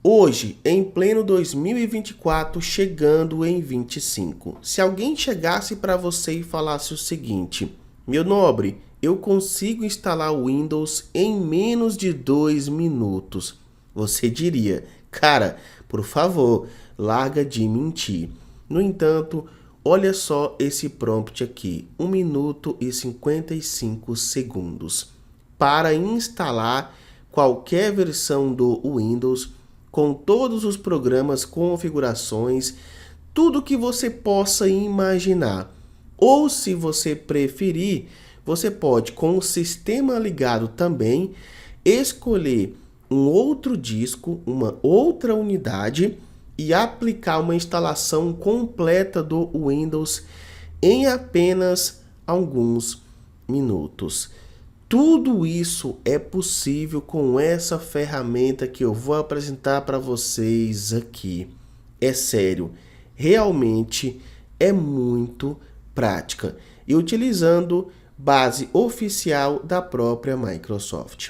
Hoje, em pleno 2024, chegando em 25. Se alguém chegasse para você e falasse o seguinte: meu nobre, eu consigo instalar o Windows em menos de 2 minutos. Você diria: cara, por favor, larga de mentir. No entanto, olha só esse prompt aqui: 1 minuto e 55 segundos. Para instalar qualquer versão do Windows, com todos os programas, configurações, tudo que você possa imaginar. Ou, se você preferir, você pode, com o sistema ligado também, escolher um outro disco, uma outra unidade e aplicar uma instalação completa do Windows em apenas alguns minutos. Tudo isso é possível com essa ferramenta que eu vou apresentar para vocês aqui. É sério, realmente é muito prática e utilizando base oficial da própria Microsoft.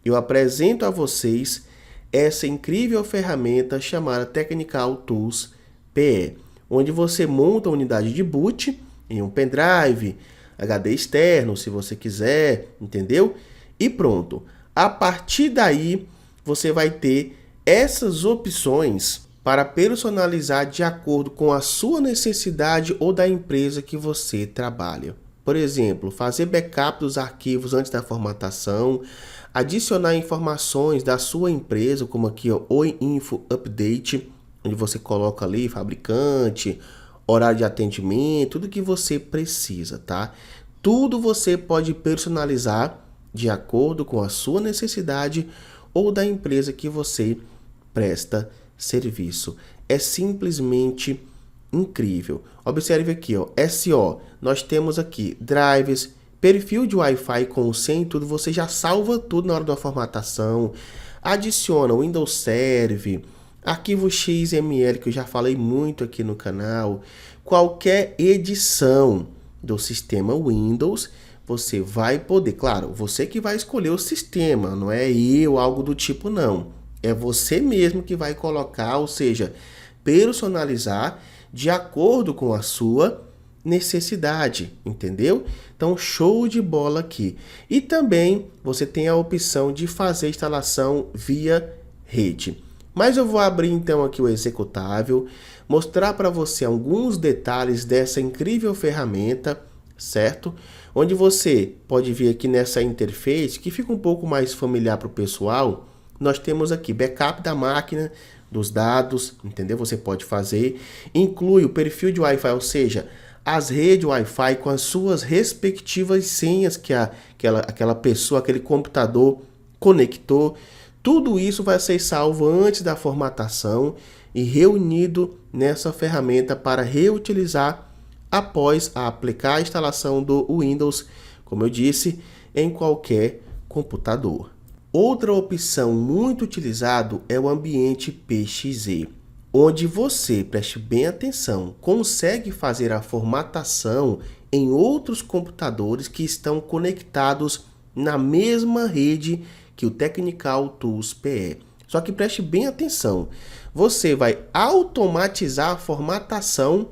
Eu apresento a vocês essa incrível ferramenta chamada Technical Tools PE, onde você monta a unidade de boot em um pendrive, HD externo, se você quiser, entendeu? E pronto. A partir daí, você vai ter essas opções para personalizar de acordo com a sua necessidade ou da empresa que você trabalha. Por exemplo, fazer backup dos arquivos antes da formatação, adicionar informações da sua empresa, como aqui, ó, Oi Info Update, onde você coloca ali fabricante, horário de atendimento, tudo que você precisa, tá? Tudo você pode personalizar de acordo com a sua necessidade ou da empresa que você presta serviço. É simplesmente incrível. Observe aqui, ó, SO, nós temos aqui drives, perfil de Wi-Fi com senha e tudo, você já salva tudo na hora da formatação, adiciona o Windows Serve, arquivo XML, que eu já falei muito aqui no canal, qualquer edição do sistema Windows, você vai poder, claro, você que vai escolher o sistema, não é eu, algo do tipo, não. É você mesmo que vai colocar, ou seja, personalizar de acordo com a sua necessidade, entendeu? Então, show de bola aqui. E também você tem a opção de fazer a instalação via rede. Mas eu vou abrir então aqui o executável, mostrar para você alguns detalhes dessa incrível ferramenta, certo? Onde você pode ver aqui nessa interface, que fica um pouco mais familiar para o pessoal, nós temos aqui backup da máquina, dos dados, entendeu? Você pode fazer, inclui o perfil de Wi-Fi, ou seja, as redes Wi-Fi com as suas respectivas senhas que aquela pessoa, aquele computador conectou. Tudo isso vai ser salvo antes da formatação e reunido nessa ferramenta para reutilizar após aplicar a instalação do Windows, como eu disse, em qualquer computador. Outra opção muito utilizada é o ambiente PXE, onde você, preste bem atenção, consegue fazer a formatação em outros computadores que estão conectados na mesma rede que o Technical Tools PE. Só que preste bem atenção, você vai automatizar a formatação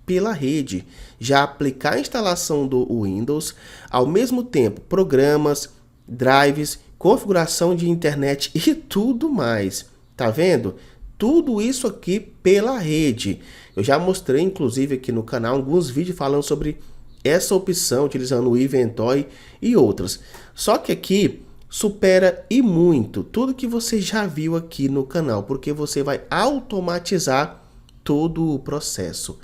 pela rede, já aplicar a instalação do Windows, ao mesmo tempo programas, drives, configuração de internet e tudo mais. Tá vendo? Tudo isso aqui pela rede. Eu já mostrei, inclusive, aqui no canal alguns vídeos falando sobre essa opção, utilizando o Inventory e outras. Só que aqui supera e muito tudo que você já viu aqui no canal, porque você vai automatizar todo o processo.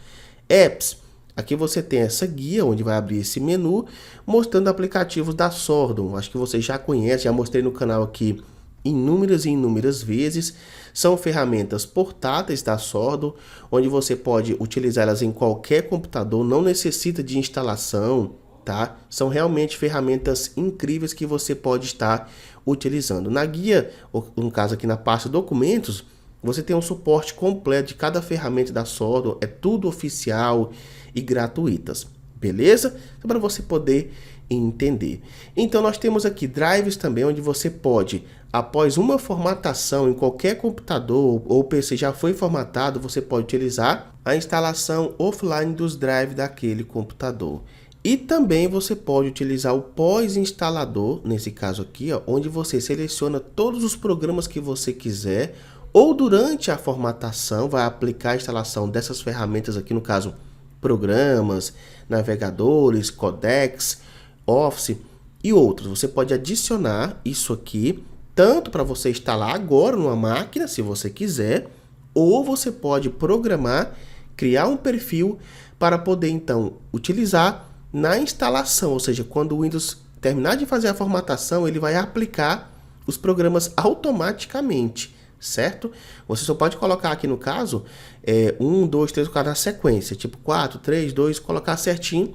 Apps, aqui você tem essa guia, onde vai abrir esse menu, mostrando aplicativos da Sordon. Acho que você já conhece, já mostrei no canal aqui inúmeras e inúmeras vezes. São ferramentas portáteis da Sordon, onde você pode utilizá-las em qualquer computador, não necessita de instalação, tá? São realmente ferramentas incríveis que você pode estar utilizando. Na guia, ou no caso aqui na pasta documentos, você tem um suporte completo de cada ferramenta da Sordon, é tudo oficial e gratuitas, beleza? Então, para você poder entender. Então nós temos aqui drives também, onde você pode após uma formatação em qualquer computador ou PC já foi formatado, você pode utilizar a instalação offline dos drives daquele computador. E também você pode utilizar o pós-instalador, nesse caso aqui, ó, onde você seleciona todos os programas que você quiser, ou durante a formatação vai aplicar a instalação dessas ferramentas aqui, no caso, programas, navegadores, codecs, Office e outros. Você pode adicionar isso aqui, tanto para você instalar agora numa máquina, se você quiser, ou você pode programar, criar um perfil para poder então utilizar na instalação, ou seja, quando o Windows terminar de fazer a formatação, ele vai aplicar os programas automaticamente, certo? Você só pode colocar aqui no caso 1, 2, 3, 4 na sequência, tipo 4, 3, 2, colocar certinho,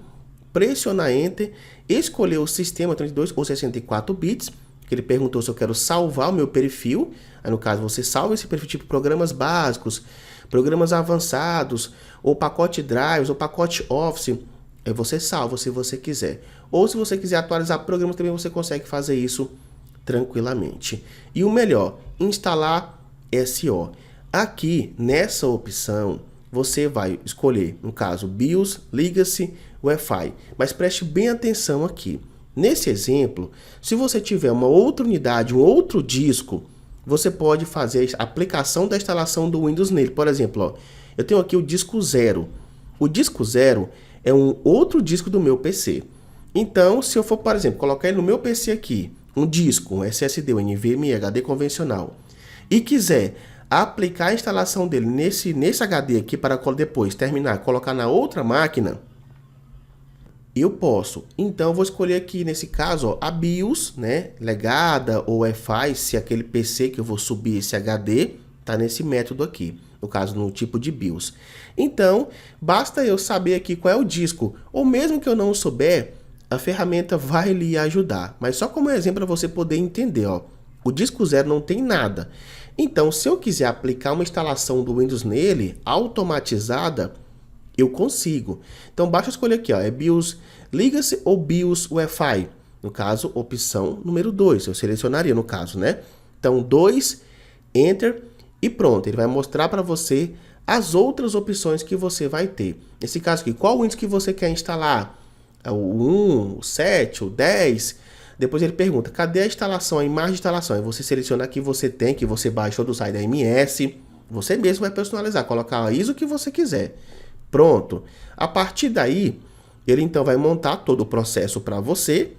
pressionar Enter, escolher o sistema 32 ou 64 bits, que ele perguntou se eu quero salvar o meu perfil, aí no caso você salva esse perfil tipo programas básicos, programas avançados, ou pacote Drives, ou pacote Office. Aí você salva se você quiser. Ou se você quiser atualizar programas também você consegue fazer isso tranquilamente. E o melhor, instalar SO. Aqui nessa opção você vai escolher, no caso, BIOS, Legacy, Wi-Fi. Mas preste bem atenção aqui. Nesse exemplo, se você tiver uma outra unidade, um outro disco, você pode fazer a aplicação da instalação do Windows nele. Por exemplo, ó, eu tenho aqui o disco 0. O disco 0 é um outro disco do meu PC. Então, se eu for, por exemplo, colocar ele no meu PC aqui, um disco, um SSD, um NVMe, HD convencional, e quiser aplicar a instalação dele nesse HD aqui para depois terminar, colocar na outra máquina, eu posso. Então, eu vou escolher aqui, nesse caso, ó, a BIOS, né, legada ou Wi-Fi, se aquele PC que eu vou subir esse HD, tá nesse método aqui. No caso, no tipo de BIOS. Então, basta eu saber aqui qual é o disco, ou mesmo que eu não souber, a ferramenta vai lhe ajudar. Mas só como exemplo para você poder entender, ó, o disco 0 não tem nada. Então, se eu quiser aplicar uma instalação do Windows nele, automatizada, eu consigo. Então, basta escolher aqui, ó, é BIOS Legacy ou BIOS Wi-Fi. No caso, opção número 2, eu selecionaria no caso, né? Então, 2, Enter. E pronto, ele vai mostrar para você as outras opções que você vai ter. Nesse caso aqui, qual Windows que você quer instalar? O 1, o 7, o 10? Depois ele pergunta, cadê a instalação, a imagem de instalação? Aí você seleciona a que você tem, que você baixou do site da MS. Você mesmo vai personalizar, colocar a ISO que você quiser. Pronto. A partir daí, ele então vai montar todo o processo para você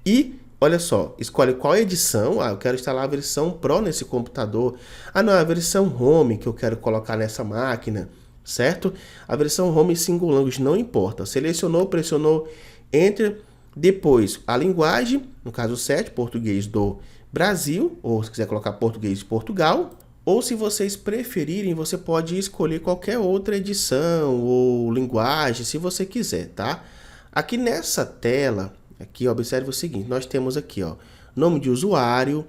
e... olha só, escolhe qual edição. Eu quero instalar a versão Pro nesse computador. Não, é a versão Home que eu quero colocar nessa máquina, certo? A versão Home Single Language não importa. Selecionou, pressionou Enter. Depois, a linguagem, no caso 7, português do Brasil, ou se quiser colocar português de Portugal. Ou se vocês preferirem, você pode escolher qualquer outra edição ou linguagem, se você quiser, tá? Aqui nessa tela... aqui, observe o seguinte, nós temos aqui, ó, nome de usuário,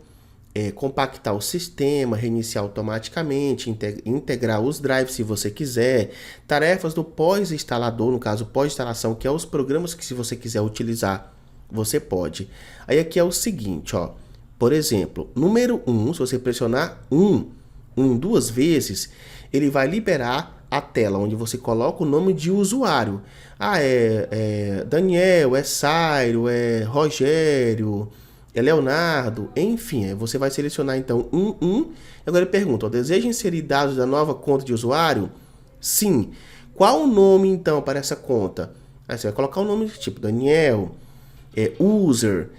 compactar o sistema, reiniciar automaticamente, integrar os drives se você quiser, tarefas do pós-instalador, no caso pós-instalação, que é os programas que se você quiser utilizar, você pode. Aí aqui é o seguinte, ó, por exemplo, número 1, se você pressionar 1 duas vezes, ele vai liberar a tela onde você coloca o nome de usuário. É Daniel, é Sairo, é Rogério, é Leonardo, enfim. Você vai selecionar então Agora ele pergunta, deseja inserir dados da nova conta de usuário? Sim. Qual o nome então para essa conta? Aí você vai colocar o nome tipo Daniel, user,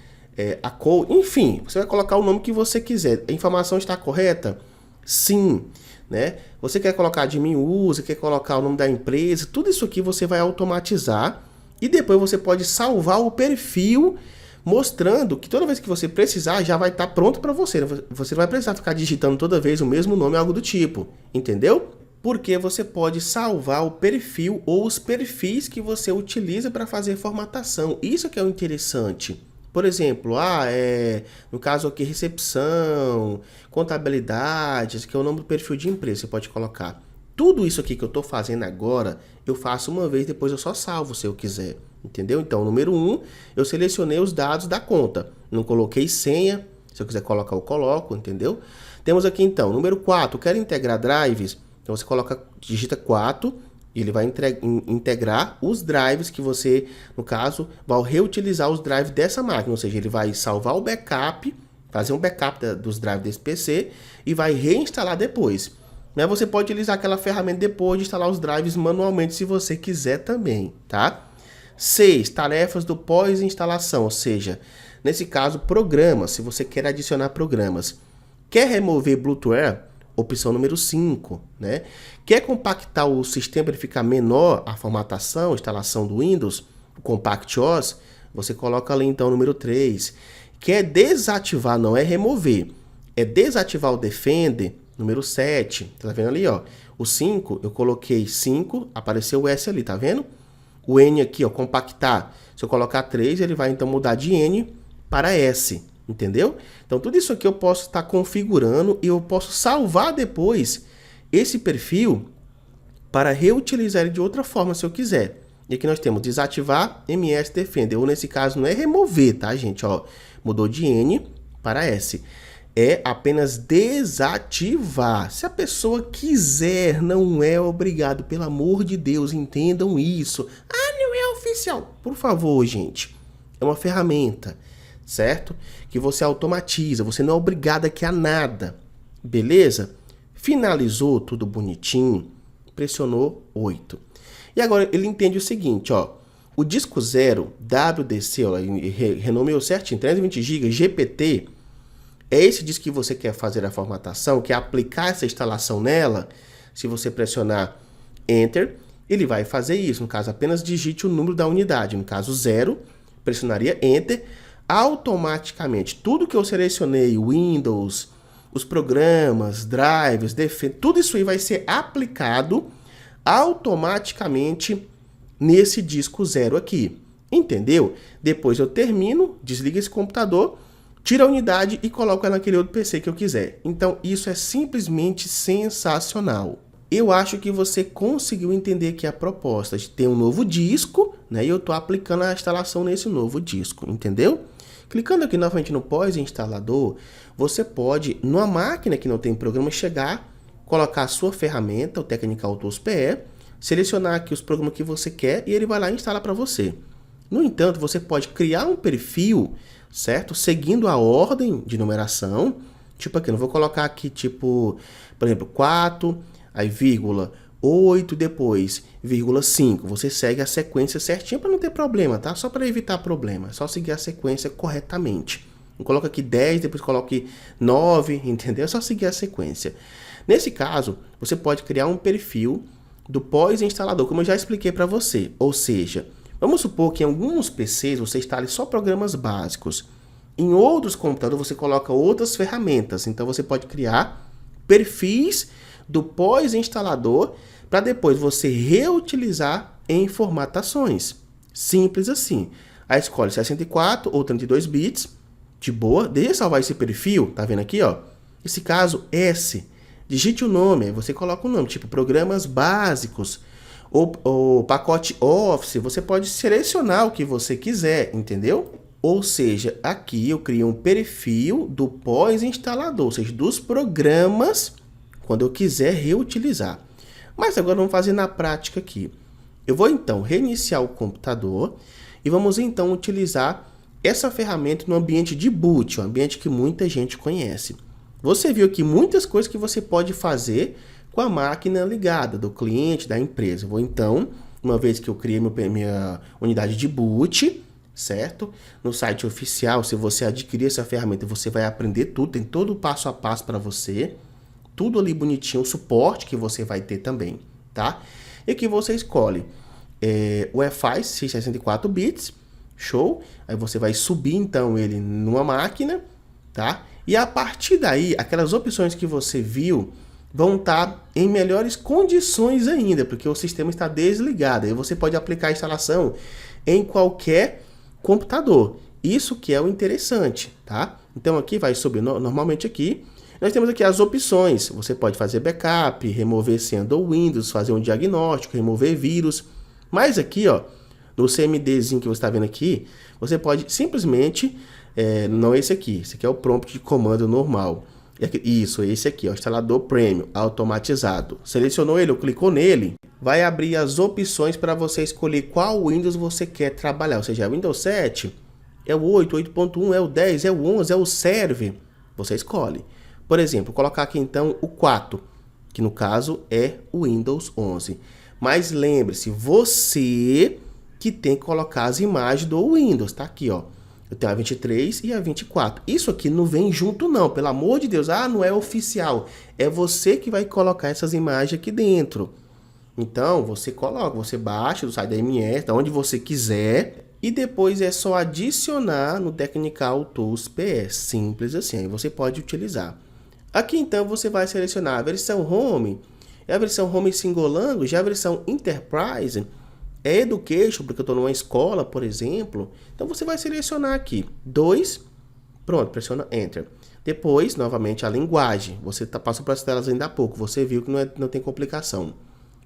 enfim. Você vai colocar o nome que você quiser. A informação está correta? Sim. Né? Você quer colocar admin user, quer colocar o nome da empresa, tudo isso aqui você vai automatizar e depois você pode salvar o perfil mostrando que toda vez que você precisar já vai estar pronto para você. Você não vai precisar ficar digitando toda vez o mesmo nome, algo do tipo, entendeu? Porque você pode salvar o perfil ou os perfis que você utiliza para fazer formatação. Isso que é o interessante. Por exemplo, no caso aqui, recepção, contabilidade, esse aqui é o nome do perfil de empresa, você pode colocar. Tudo isso aqui que eu estou fazendo agora, eu faço uma vez, depois eu só salvo se eu quiser, entendeu? Então, número 1, eu selecionei os dados da conta, não coloquei senha, Se eu quiser colocar, eu coloco, entendeu? Temos aqui então, número 4, quero integrar drives. Então você digita 4 e ele vai integrar os drives que você, no caso, vai reutilizar os drives dessa máquina. Ou seja, ele vai salvar o backup, fazer um backup dos drives desse PC e vai reinstalar depois. Mas você pode utilizar aquela ferramenta depois de instalar os drives manualmente se você quiser também, tá? 6, tarefas do pós-instalação, ou seja, nesse caso, programas, se você quer adicionar programas. Quer remover Bluetooth? Opção número 5, né? Quer compactar o sistema para ele ficar menor, a formatação, a instalação do Windows, o Compact OS? Você coloca ali então o número 3. Quer desativar, não é remover, é desativar o Defender, número 7. Tá vendo ali, ó? O 5, eu coloquei 5, apareceu o S ali, tá vendo? O N aqui, ó, compactar. Se eu colocar 3, ele vai então mudar de N para S. Entendeu? Então tudo isso aqui eu posso estar configurando e eu posso salvar depois esse perfil para reutilizar ele de outra forma se eu quiser. E aqui nós temos desativar MS Defender, ou nesse caso não é remover, tá gente? Ó, mudou de N para S. É apenas desativar. Se a pessoa quiser, não é obrigado, pelo amor de Deus, entendam isso. Ah, não é oficial. Por favor, gente, é uma ferramenta, certo? Que você automatiza, você não é obrigado aqui a nada, beleza? Finalizou tudo bonitinho, pressionou 8. E agora ele entende o seguinte, ó, o disco 0, WDC, ó, renomeou certinho, 320 GB, GPT, é esse disco que você quer fazer a formatação, quer aplicar essa instalação nela. Se você pressionar Enter, ele vai fazer isso, no caso apenas digite o número da unidade, no caso 0, pressionaria Enter, automaticamente, tudo que eu selecionei, Windows, os programas, drives, tudo isso aí vai ser aplicado automaticamente nesse disco 0 aqui, entendeu? Depois eu termino, desligo esse computador, tiro a unidade e coloco ela naquele outro PC que eu quiser. Então isso é simplesmente sensacional. Eu acho que você conseguiu entender aqui a proposta de ter um novo disco, né? E eu estou aplicando a instalação nesse novo disco, entendeu? Clicando aqui novamente no pós-instalador, você pode, numa máquina que não tem programa, chegar, colocar a sua ferramenta, o Technical Tools PE, selecionar aqui os programas que você quer e ele vai lá e instala para você. No entanto, você pode criar um perfil, certo? Seguindo a ordem de numeração. Tipo aqui, eu não vou colocar aqui, tipo, por exemplo, 4, aí vírgula, 8, depois, vírgula 5. Você segue a sequência certinha para não ter problema, tá? Só para evitar problema. É só seguir a sequência corretamente. Não coloca aqui 10, depois coloque 9, entendeu? É só seguir a sequência. Nesse caso, você pode criar um perfil do pós-instalador, como eu já expliquei para você. Ou seja, vamos supor que em alguns PCs você instale só programas básicos. Em outros computadores você coloca outras ferramentas. Então você pode criar perfis do pós-instalador para depois você reutilizar em formatações. Simples assim. Aí escolhe 64 ou 32 bits, de boa. Deixa eu salvar esse perfil, tá vendo aqui, ó? Esse caso, S. Digite o nome, aí você coloca o nome, tipo programas básicos, ou pacote Office, você pode selecionar o que você quiser, entendeu? Ou seja, aqui eu crio um perfil do pós-instalador, ou seja, dos programas, quando eu quiser reutilizar. Mas agora vamos fazer na prática aqui. Eu vou então reiniciar o computador e vamos então utilizar essa ferramenta no ambiente de boot, um ambiente que muita gente conhece. Você viu aqui muitas coisas que você pode fazer com a máquina ligada, do cliente, da empresa. Eu vou então, uma vez que eu criei minha unidade de boot, certo? No site oficial, se você adquirir essa ferramenta, você vai aprender tudo, tem todo o passo a passo para você. Tudo ali bonitinho, o suporte que você vai ter também, tá? E aqui você escolhe o Wi-Fi 64 bits, show? Aí você vai subir então ele numa máquina, tá? E a partir daí, aquelas opções que você viu vão estar em melhores condições ainda, porque o sistema está desligado. Aí você pode aplicar a instalação em qualquer computador. Isso que é o interessante, tá? Então aqui vai subir normalmente aqui. Nós temos aqui as opções. Você pode fazer backup, remover senha do Windows, fazer um diagnóstico, remover vírus. Mas aqui, ó, no CMDzinho que você está vendo aqui, você pode simplesmente Não esse aqui. Esse aqui é o prompt de comando normal. Isso, esse aqui, ó, instalador premium, automatizado. Selecionou ele ou clicou nele, vai abrir as opções para você escolher qual Windows você quer trabalhar. Ou seja, é o Windows 7, é o 8, 8.1, é o 10, é o 11, é o Server. Você escolhe. Por exemplo, vou colocar aqui então o 4, que no caso é o Windows 11. Mas lembre-se, você que tem que colocar as imagens do Windows. Tá aqui, ó. Eu tenho a 23 e a 24. Isso aqui não vem junto não, pelo amor de Deus. Ah, não é oficial. É você que vai colocar essas imagens aqui dentro. Então, você coloca, você baixa do site da MS, da onde você quiser. E depois é só adicionar no Technical Tools PS. Simples assim, aí você pode utilizar. Aqui então você vai selecionar a versão Home. É a versão Home Single Language, já a versão Enterprise. É Education, porque eu estou numa escola, por exemplo. Então você vai selecionar aqui 2, pronto, pressiona Enter. Depois, novamente, a linguagem. Você passou para as telas ainda há pouco, você viu que não tem complicação.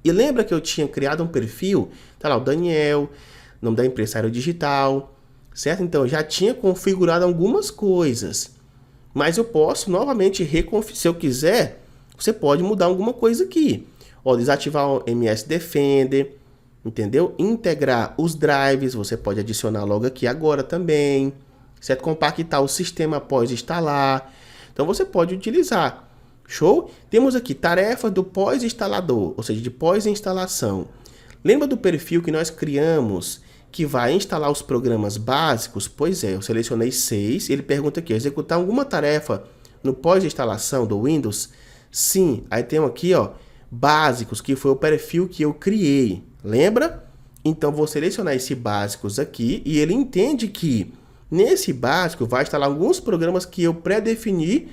E lembra que eu tinha criado um perfil? Tá lá o Daniel, nome da empresa Aero Digital, certo? Então eu já tinha configurado algumas coisas. Mas eu posso novamente reconfigurar. Se eu quiser, você pode mudar alguma coisa aqui. Ó, desativar o MS Defender. Entendeu? Integrar os drives, você pode adicionar logo aqui agora também, certo? Compactar o sistema após instalar. Então você pode utilizar. Show? Temos aqui tarefa do pós-instalador, ou seja, de pós-instalação. Lembra do perfil que nós criamos que vai instalar os programas básicos? Pois é, eu selecionei 6. Ele pergunta aqui, executar alguma tarefa no pós-instalação do Windows? Sim. Aí tem aqui, ó, básicos, que foi o perfil que eu criei. Lembra? Então vou selecionar esse básicos aqui e ele entende que nesse básico vai instalar alguns programas que eu pré-defini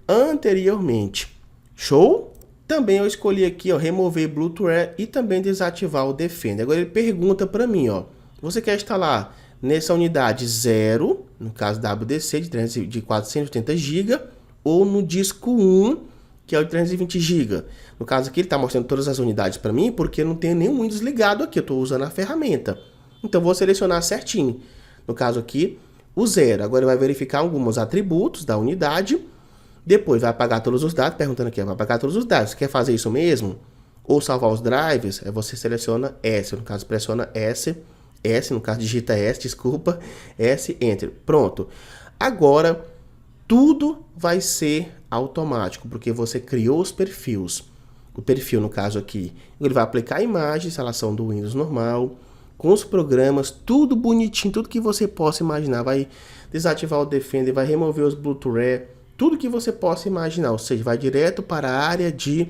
anteriormente. Show? Também eu escolhi aqui, ó, remover Bluetooth e também desativar o Defender. Agora ele pergunta para mim, ó, você quer instalar nessa unidade 0, no caso WDC de 480 GB, ou no disco 1, que é o de 320 GB. No caso aqui ele está mostrando todas as unidades para mim, porque não tem nenhum Windows ligado aqui, eu estou usando a ferramenta. Então vou selecionar certinho. No caso aqui, o 0. Agora ele vai verificar alguns atributos da unidade. Depois vai apagar todos os dados, perguntando aqui, vai apagar todos os dados. Você quer fazer isso mesmo? Ou salvar os drives? Aí você seleciona S, no caso pressiona S, no caso digita S, desculpa, S, Enter. Pronto. Agora tudo vai ser automático, porque você criou os perfis. O perfil, no caso aqui, ele vai aplicar a imagem, instalação do Windows normal, com os programas, tudo bonitinho, tudo que você possa imaginar. Vai desativar o Defender, vai remover os Bluetooth, tudo que você possa imaginar. Ou seja, vai direto para a área de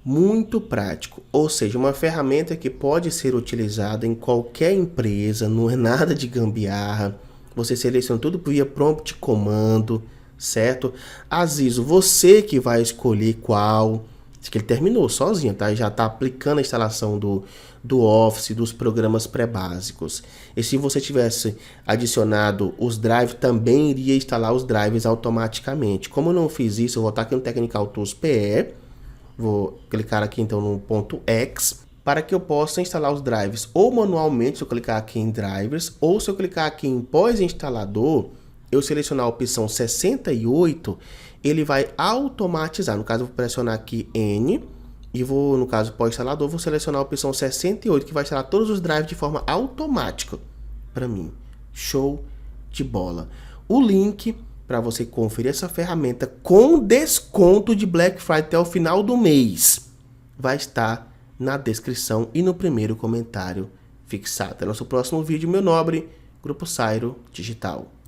muito prático. Ou seja, uma ferramenta que pode ser utilizada em qualquer empresa, não é nada de gambiarra. Você seleciona tudo via prompt de comando, certo? Azizo, você que vai escolher qual. Isso que ele terminou sozinho, tá? Já está aplicando a instalação do Office, dos programas pré-básicos. E se você tivesse adicionado os drives, também iria instalar os drives automaticamente. Como eu não fiz isso, eu vou estar aqui no Technical Tools PE. Vou clicar aqui então no ponto X, para que eu possa instalar os drives ou manualmente, se eu clicar aqui em drivers, ou se eu clicar aqui em pós-instalador, eu selecionar a opção 68, ele vai automatizar. No caso, eu vou pressionar aqui N e vou, no caso, pós-instalador, vou selecionar a opção 68, que vai instalar todos os drives de forma automática para mim. Show de bola. O link para você conferir essa ferramenta com desconto de Black Friday até o final do mês vai estar na descrição e no primeiro comentário fixado. Até nosso próximo vídeo, meu nobre. Grupo Sairo Digital.